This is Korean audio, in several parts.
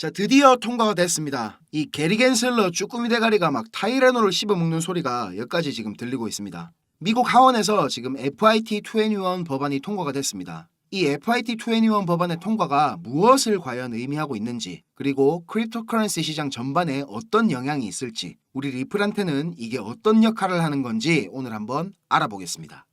자, 드디어 통과가 됐습니다. 이 게리 겐슬러 쭈꾸미 대가리가 막 타이레놀을 씹어먹는 소리가 여기까지 지금 들리고 있습니다. 미국 하원에서 지금 FIT21 법안이 통과가 됐습니다. 이 FIT21 법안의 통과가 무엇을 과연 의미하고 있는지, 그리고 크립토커런시 시장 전반에 어떤 영향이 있을지, 우리 리플한테는 이게 어떤 역할을 하는 건지 오늘 한번 알아보겠습니다.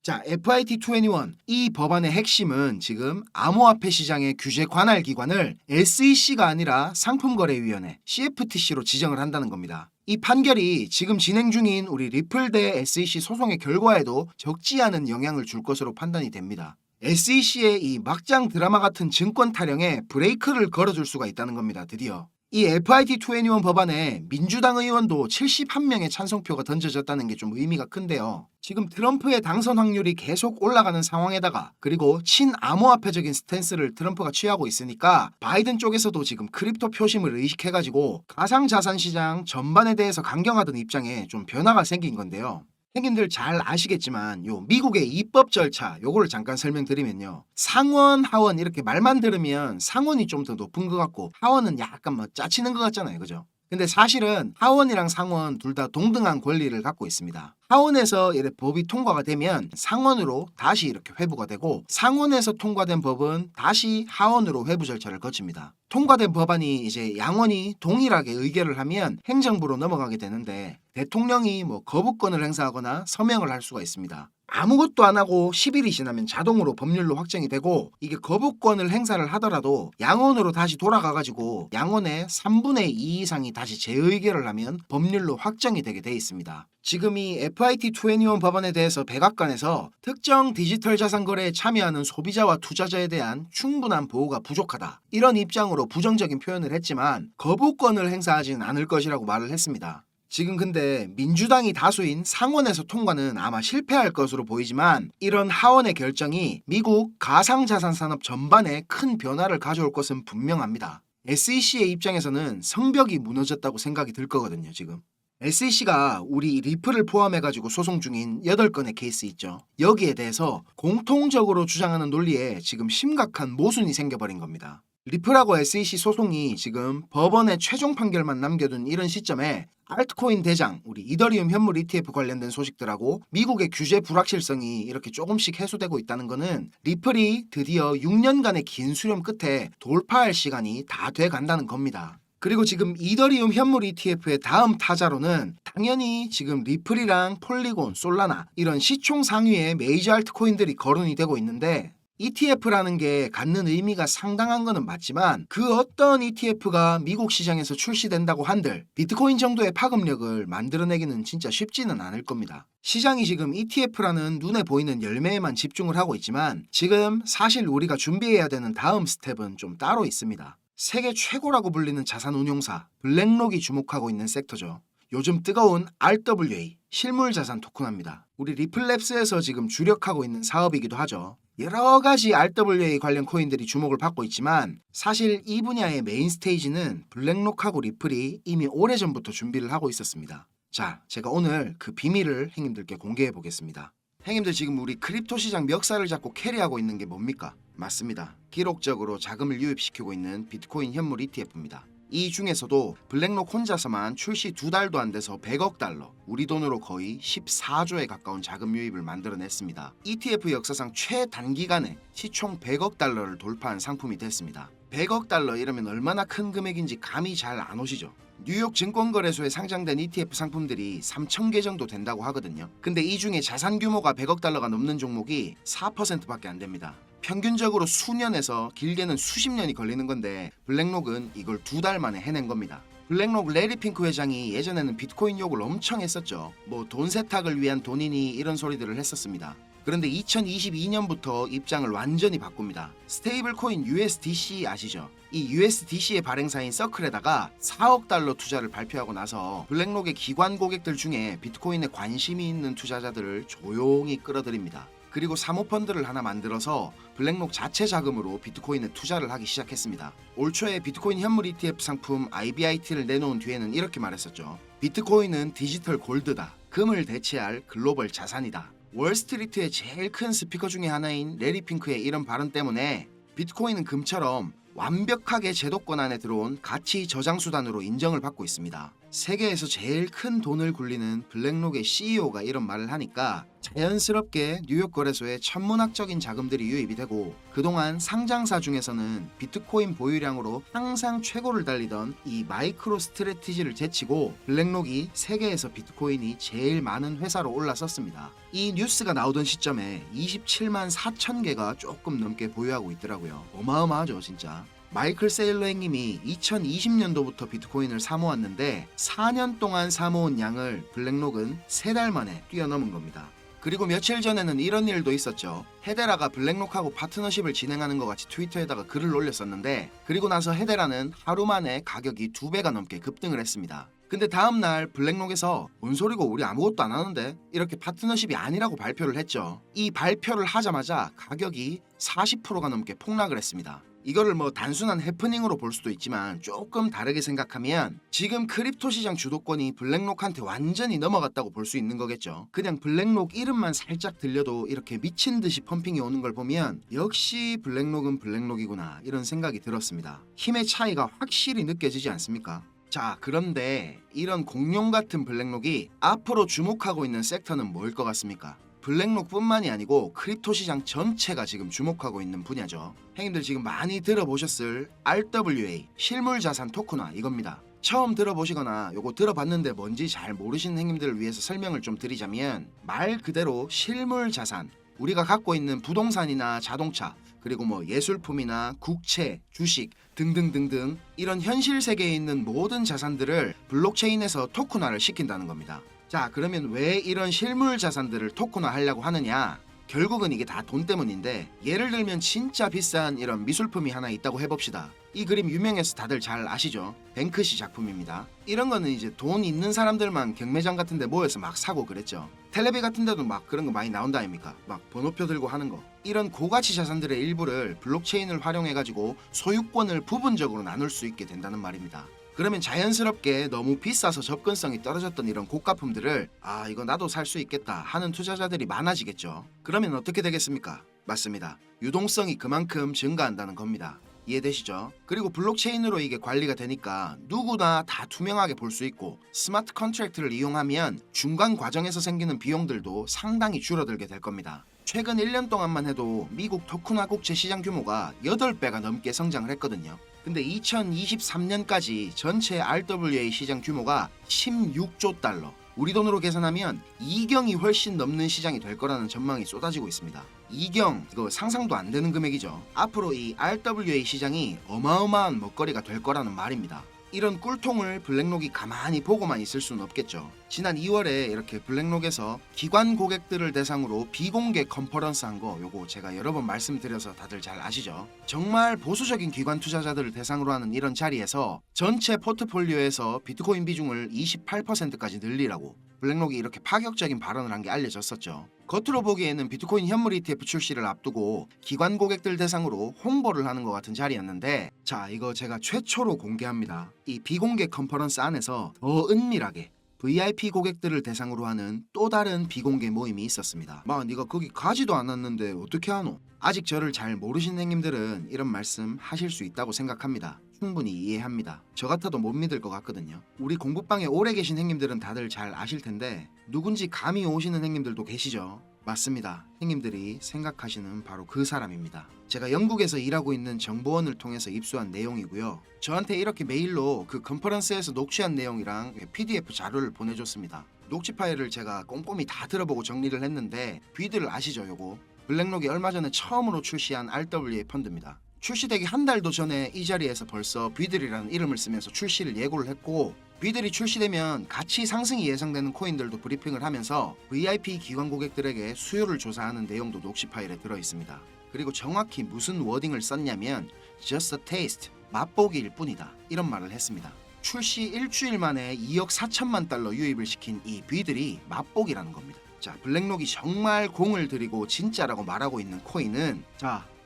자, FIT21 이 법안의 핵심은 지금 암호화폐 시장의 규제 관할 기관을 SEC가 아니라 상품거래위원회 CFTC로 지정을 한다는 겁니다. 이 판결이 지금 진행 중인 우리 리플 대 SEC 소송의 결과에도 적지 않은 영향을 줄 것으로 판단이 됩니다. SEC의 이 막장 드라마 같은 증권 타령에 브레이크를 걸어줄 수가 있다는 겁니다. 드디어. 이 FIT21 법안에 민주당 의원도 71명의 찬성표가 던져졌다는 게 좀 의미가 큰데요. 지금 트럼프의 당선 확률이 계속 올라가는 상황에다가, 그리고 친암호화폐적인 스탠스를 트럼프가 취하고 있으니까 바이든 쪽에서도 지금 크립토 표심을 의식해가지고 가상자산 시장 전반에 대해서 강경하던 입장에 좀 변화가 생긴 건데요. 형님들 잘 아시겠지만 요 미국의 입법 절차 요거를 잠깐 설명드리면요, 상원, 하원 이렇게 말만 들으면 상원이 좀 더 높은 것 같고 하원은 약간 뭐 짜치는 것 같잖아요, 그죠? 근데 사실은 하원이랑 상원 둘 다 동등한 권리를 갖고 있습니다. 하원에서 이렇게 법이 통과가 되면 상원으로 다시 이렇게 회부가 되고, 상원에서 통과된 법은 다시 하원으로 회부 절차를 거칩니다. 통과된 법안이 이제 양원이 동일하게 의결을 하면 행정부로 넘어가게 되는데, 대통령이 뭐 거부권을 행사하거나 서명을 할 수가 있습니다. 아무것도 안 하고 10일이 지나면 자동으로 법률로 확정이 되고, 이게 거부권을 행사를 하더라도 양원으로 다시 돌아가가지고 양원의 3분의 2 이상이 다시 재의결을 하면 법률로 확정이 되게 돼 있습니다. 지금 이 FIT21 법안에 대해서 백악관에서 특정 디지털 자산 거래에 참여하는 소비자와 투자자에 대한 충분한 보호가 부족하다, 이런 입장으로 부정적인 표현을 했지만 거부권을 행사하지는 않을 것이라고 말을 했습니다. 지금 근데 민주당이 다수인 상원에서 통과는 아마 실패할 것으로 보이지만, 이런 하원의 결정이 미국 가상자산 산업 전반에 큰 변화를 가져올 것은 분명합니다. SEC의 입장에서는 성벽이 무너졌다고 생각이 들 거거든요. 지금 SEC가 우리 리플을 포함해가지고 소송 중인 8건의 케이스 있죠. 여기에 대해서 공통적으로 주장하는 논리에 지금 심각한 모순이 생겨버린 겁니다. 리플하고 SEC 소송이 지금 법원의 최종 판결만 남겨둔 이런 시점에 알트코인 대장 우리 이더리움 현물 ETF 관련된 소식들하고 미국의 규제 불확실성이 이렇게 조금씩 해소되고 있다는 거는 리플이 드디어 6년간의 긴 수렴 끝에 돌파할 시간이 다 돼 간다는 겁니다. 그리고 지금 이더리움 현물 ETF의 다음 타자로는 당연히 지금 리플이랑 폴리곤, 솔라나 이런 시총 상위의 메이저 알트코인들이 거론이 되고 있는데, ETF라는 게 갖는 의미가 상당한 거는 맞지만 그 어떤 ETF가 미국 시장에서 출시된다고 한들 비트코인 정도의 파급력을 만들어내기는 진짜 쉽지는 않을 겁니다. 시장이 지금 ETF라는 눈에 보이는 열매에만 집중을 하고 있지만, 지금 사실 우리가 준비해야 되는 다음 스텝은 좀 따로 있습니다. 세계 최고라고 불리는 자산운용사 블랙록이 주목하고 있는 섹터죠. 요즘 뜨거운 RWA 실물자산 토큰화입니다. 우리 리플랩스에서 지금 주력하고 있는 사업이기도 하죠. 여러 가지 RWA 관련 코인들이 주목을 받고 있지만, 사실 이 분야의 메인 스테이지는 블랙록하고 리플이 이미 오래전부터 준비를 하고 있었습니다. 자, 제가 오늘 그 비밀을 형님들께 공개해 보겠습니다. 형님들, 지금 우리 크립토 시장 멱살을 잡고 캐리하고 있는 게 뭡니까? 맞습니다. 기록적으로 자금을 유입시키고 있는 비트코인 현물 ETF입니다. 이 중에서도 블랙록 혼자서만 출시 2달도 안 돼서 100억 달러, 우리 돈으로 거의 14조에 가까운 자금 유입을 만들어냈습니다. ETF 역사상 최단기간에 시총 100억 달러를 돌파한 상품이 됐습니다. 100억 달러 이러면 얼마나 큰 금액인지 감이 잘 안 오시죠? 뉴욕 증권거래소에 상장된 ETF 상품들이 3,000개 정도 된다고 하거든요. 근데 이 중에 자산 규모가 100억 달러가 넘는 종목이 4%밖에 안 됩니다. 평균적으로 수년에서 길게는 수십 년이 걸리는 건데, 블랙록은 이걸 2달 만에 해낸 겁니다. 블랙록 레리 핑크 회장이 예전에는 비트코인 욕을 엄청 했었죠. 뭐 돈 세탁을 위한 돈이니 이런 소리들을 했었습니다. 그런데 2022년부터 입장을 완전히 바꿉니다. 스테이블 코인 USDC 아시죠? 이 USDC의 발행사인 서클에다가 4억 달러 투자를 발표하고 나서 블랙록의 기관 고객들 중에 비트코인에 관심이 있는 투자자들을 조용히 끌어들입니다. 그리고 사모펀드를 하나 만들어서 블랙록 자체 자금으로 비트코인에 투자를 하기 시작했습니다. 올 초에 비트코인 현물 ETF 상품 IBIT를 내놓은 뒤에는 이렇게 말했었죠. 비트코인은 디지털 골드다. 금을 대체할 글로벌 자산이다. 월스트리트의 제일 큰 스피커 중에 하나인 레리 핑크의 이런 발언 때문에 비트코인은 금처럼 완벽하게 제도권 안에 들어온 가치 저장 수단으로 인정을 받고 있습니다. 세계에서 제일 큰 돈을 굴리는 블랙록의 CEO가 이런 말을 하니까 자연스럽게 뉴욕 거래소에 천문학적인 자금들이 유입이 되고, 그동안 상장사 중에서는 비트코인 보유량으로 항상 최고를 달리던 이 마이크로 스트래티지를 제치고 블랙록이 세계에서 비트코인이 제일 많은 회사로 올라섰습니다. 이 뉴스가 나오던 시점에 27만 4천 개가 조금 넘게 보유하고 있더라고요. 어마어마하죠 진짜. 마이클 세일러 형님이 2020년도부터 비트코인을 사모았는데 4년 동안 사모은 양을 블랙록은 3달 만에 뛰어넘은 겁니다. 그리고 며칠 전에는 이런 일도 있었죠. 헤데라가 블랙록하고 파트너십을 진행하는 것 같이 트위터에다가 글을 올렸었는데, 그리고 나서 헤데라는 하루 만에 가격이 2배가 넘게 급등을 했습니다. 근데 다음날 블랙록에서 뭔 소리고 우리 아무것도 안 하는데, 이렇게 파트너십이 아니라고 발표를 했죠. 이 발표를 하자마자 가격이 40%가 넘게 폭락을 했습니다. 이거를 뭐 단순한 해프닝으로 볼 수도 있지만 조금 다르게 생각하면 지금 크립토 시장 주도권이 블랙록한테 완전히 넘어갔다고 볼 수 있는 거겠죠. 그냥 블랙록 이름만 살짝 들려도 이렇게 미친 듯이 펌핑이 오는 걸 보면 역시 블랙록은 블랙록이구나 이런 생각이 들었습니다. 힘의 차이가 확실히 느껴지지 않습니까? 자, 그런데 이런 공룡 같은 블랙록이 앞으로 주목하고 있는 섹터는 뭐일 것 같습니까? 블랙록뿐만이 아니고 크립토 시장 전체가 지금 주목하고 있는 분야죠. 형님들 지금 많이 들어보셨을 RWA, 실물자산 토큰화 이겁니다. 처음 들어보시거나 요거 들어봤는데 뭔지 잘 모르시는 형님들을 위해서 설명을 좀 드리자면, 말 그대로 실물자산, 우리가 갖고 있는 부동산이나 자동차, 그리고 뭐 예술품이나 국채, 주식 등등등등 이런 현실 세계에 있는 모든 자산들을 블록체인에서 토큰화를 시킨다는 겁니다. 자, 그러면 왜 이런 실물 자산들을 토큰화 하려고 하느냐? 결국은 이게 다 돈 때문인데, 예를 들면 진짜 비싼 이런 미술품이 하나 있다고 해봅시다. 이 그림 유명해서 다들 잘 아시죠? 뱅크시 작품입니다. 이런 거는 이제 돈 있는 사람들만 경매장 같은 데 모여서 막 사고 그랬죠. 텔레비 같은 데도 막 그런 거 많이 나온다 아닙니까? 막 번호표 들고 하는 거. 이런 고가치 자산들의 일부를 블록체인을 활용해가지고 소유권을 부분적으로 나눌 수 있게 된다는 말입니다. 그러면 자연스럽게 너무 비싸서 접근성이 떨어졌던 이런 고가품들을 이거 나도 살 수 있겠다 하는 투자자들이 많아지겠죠. 그러면 어떻게 되겠습니까? 맞습니다. 유동성이 그만큼 증가한다는 겁니다. 이해되시죠? 그리고 블록체인으로 이게 관리가 되니까 누구나 다 투명하게 볼 수 있고, 스마트 컨트랙트를 이용하면 중간 과정에서 생기는 비용들도 상당히 줄어들게 될 겁니다. 최근 1년 동안만 해도 미국 토큰화 국채 시장 규모가 8배가 넘게 성장을 했거든요. 근데 2023년까지 전체 RWA 시장 규모가 16조 달러, 우리 돈으로 계산하면 2경이 훨씬 넘는 시장이 될 거라는 전망이 쏟아지고 있습니다. 2경, 이거 상상도 안 되는 금액이죠. 앞으로 이 RWA 시장이 어마어마한 먹거리가 될 거라는 말입니다. 이런 꿀통을 블랙록이 가만히 보고만 있을 수는 없겠죠. 지난 2월에 이렇게 블랙록에서 기관 고객들을 대상으로 비공개 컨퍼런스 한 거, 요거 제가 여러 번 말씀드려서 다들 잘 아시죠? 정말 보수적인 기관 투자자들을 대상으로 하는 이런 자리에서 전체 포트폴리오에서 비트코인 비중을 28%까지 늘리라고 블랙록이 이렇게 파격적인 발언을 한 게 알려졌었죠. 겉으로 보기에는 비트코인 현물 ETF 출시를 앞두고 기관 고객들 대상으로 홍보를 하는 것 같은 자리였는데, 자, 이거 제가 최초로 공개합니다. 이 비공개 컨퍼런스 안에서 더 은밀하게 VIP 고객들을 대상으로 하는 또 다른 비공개 모임이 있었습니다. 네가 거기 가지도 않았는데 어떻게 하노? 아직 저를 잘 모르시는 형님들은 이런 말씀 하실 수 있다고 생각합니다. 충분히 이해합니다. 저 같아도 못 믿을 것 같거든요. 우리 공부방에 오래 계신 형님들은 다들 잘 아실 텐데 누군지 감이 오시는 형님들도 계시죠? 맞습니다. 형님들이 생각하시는 바로 그 사람입니다. 제가 영국에서 일하고 있는 정보원을 통해서 입수한 내용이고요. 저한테 이렇게 메일로 그 컨퍼런스에서 녹취한 내용이랑 PDF 자료를 보내줬습니다. 녹취 파일을 제가 꼼꼼히 다 들어보고 정리를 했는데, 뷔드를 아시죠? 요거 블랙록이 얼마 전에 처음으로 출시한 RWA 펀드입니다. 출시되기 한 달도 전에 이 자리에서 벌써 뷔들이라는 이름을 쓰면서 출시를 예고를 했고, 뷔들이 출시되면 가치 상승이 예상되는 코인들도 브리핑을 하면서 VIP 기관 고객들에게 수요를 조사하는 내용도 녹취 파일에 들어있습니다. 그리고 정확히 무슨 워딩을 썼냐면 just a taste, 맛보기일 뿐이다, 이런 말을 했습니다. 출시 일주일 만에 2억 4천만 달러 유입을 시킨 이 뷔들이 맛보기라는 겁니다. 자, 블랙록이 정말 공을 들이고 진짜라고 말하고 있는 코인은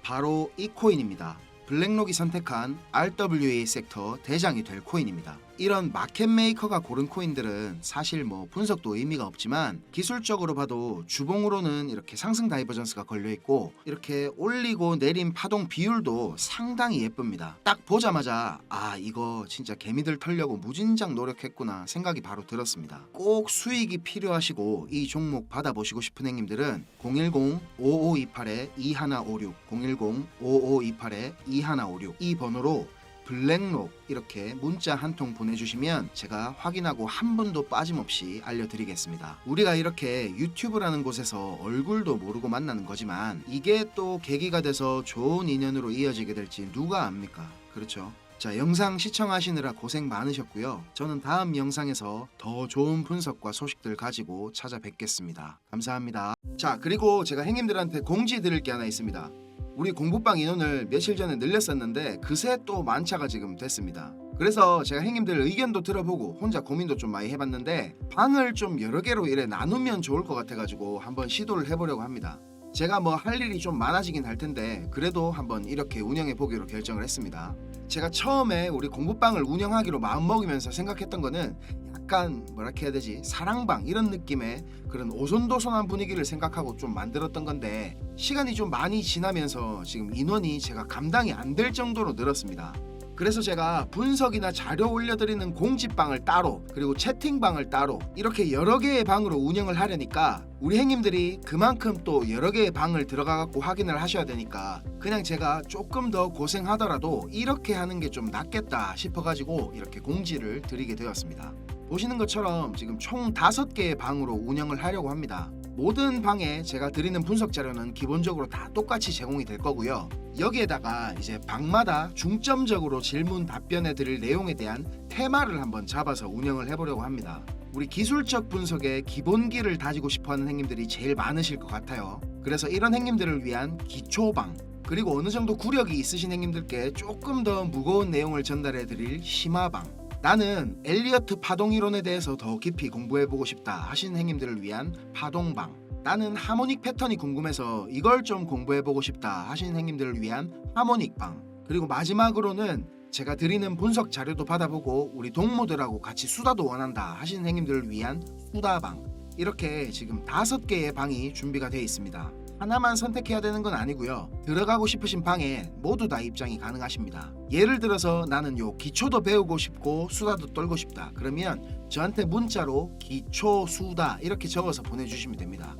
바로 이 코인입니다. 블랙록이 선택한 RWA 섹터 대장이 될 코인입니다. 이런 마켓 메이커가 고른 코인들은 사실 뭐 분석도 의미가 없지만 기술적으로 봐도 주봉으로는 이렇게 상승 다이버전스가 걸려있고 이렇게 올리고 내린 파동 비율도 상당히 예쁩니다. 딱 보자마자 아 이거 진짜 개미들 털려고 무진장 노력했구나 생각이 바로 들었습니다. 꼭 수익이 필요하시고 이 종목 받아보시고 싶은 행님들은 010-5528-2156 010-5528-2156 이 번호로 블랙록 이렇게 문자 한 통 보내주시면 제가 확인하고 한 분도 빠짐없이 알려드리겠습니다. 우리가 이렇게 유튜브라는 곳에서 얼굴도 모르고 만나는 거지만 이게 또 계기가 돼서 좋은 인연으로 이어지게 될지 누가 압니까? 그렇죠? 자, 영상 시청하시느라 고생 많으셨고요. 저는 다음 영상에서 더 좋은 분석과 소식들 가지고 찾아뵙겠습니다. 감사합니다. 자, 그리고 제가 행님들한테 공지 드릴 게 하나 있습니다. 우리 공부방 인원을 며칠 전에 늘렸었는데 그새 또 만차가 지금 됐습니다. 그래서 제가 형님들 의견도 들어보고 혼자 고민도 좀 많이 해봤는데 방을 좀 여러 개로 이래 나누면 좋을 것 같아가지고 한번 시도를 해보려고 합니다. 제가 뭐 할 일이 좀 많아지긴 할 텐데 그래도 한번 이렇게 운영해 보기로 결정을 했습니다. 제가 처음에 우리 공부방을 운영하기로 마음먹으면서 생각했던 거는 약간 뭐라 해야 되지, 사랑방 이런 느낌의 그런 오손도손한 분위기를 생각하고 좀 만들었던 건데 시간이 좀 많이 지나면서 지금 인원이 제가 감당이 안 될 정도로 늘었습니다. 그래서 제가 분석이나 자료 올려드리는 공지방을 따로 그리고 채팅방을 따로 이렇게 여러 개의 방으로 운영을 하려니까 우리 행님들이 그만큼 또 여러 개의 방을 들어가 갖고 확인을 하셔야 되니까 그냥 제가 조금 더 고생하더라도 이렇게 하는 게 좀 낫겠다 싶어가지고 이렇게 공지를 드리게 되었습니다. 보시는 것처럼 지금 총 5개의 방으로 운영을 하려고 합니다. 모든 방에 제가 드리는 분석 자료는 기본적으로 다 똑같이 제공이 될 거고요. 여기에다가 이제 방마다 중점적으로 질문 답변해 드릴 내용에 대한 테마를 한번 잡아서 운영을 해보려고 합니다. 우리 기술적 분석의 기본기를 다지고 싶어하는 행님들이 제일 많으실 것 같아요. 그래서 이런 행님들을 위한 기초방 그리고 어느 정도 구력이 있으신 행님들께 조금 더 무거운 내용을 전달해 드릴 심화방, 나는 엘리어트 파동 이론에 대해서 더 깊이 공부해보고 싶다 하시는 행님들을 위한 파동방, 나는 하모닉 패턴이 궁금해서 이걸 좀 공부해보고 싶다 하시는 행님들을 위한 하모닉방, 그리고 마지막으로는 제가 드리는 분석 자료도 받아보고 우리 동무들하고 같이 수다도 원한다 하시는 행님들을 위한 수다방, 이렇게 지금 5개의 방이 준비가 되어 있습니다. 하나만 선택해야 되는 건 아니고요. 들어가고 싶으신 방에 모두 다 입장이 가능하십니다. 예를 들어서 나는 요 기초도 배우고 싶고 수다도 떨고 싶다. 그러면 저한테 문자로 기초 수다 이렇게 적어서 보내주시면 됩니다.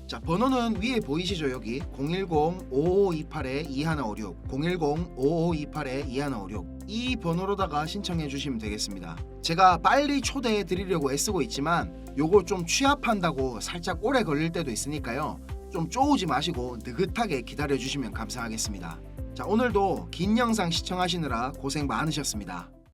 자, 번호는 위에 보이시죠? 여기 010-5528-2156 010-5528-2156 이 번호로다가 신청해 주시면 되겠습니다. 제가 빨리 초대해 드리려고 애쓰고 있지만 요거 좀 취합한다고 살짝 오래 걸릴 때도 있으니까요. 좀 쪼우지 마시고 느긋하게 기다려 주시면 감사하겠습니다. 자, 오늘도 긴 영상 시청하시느라 고생 많으셨습니다.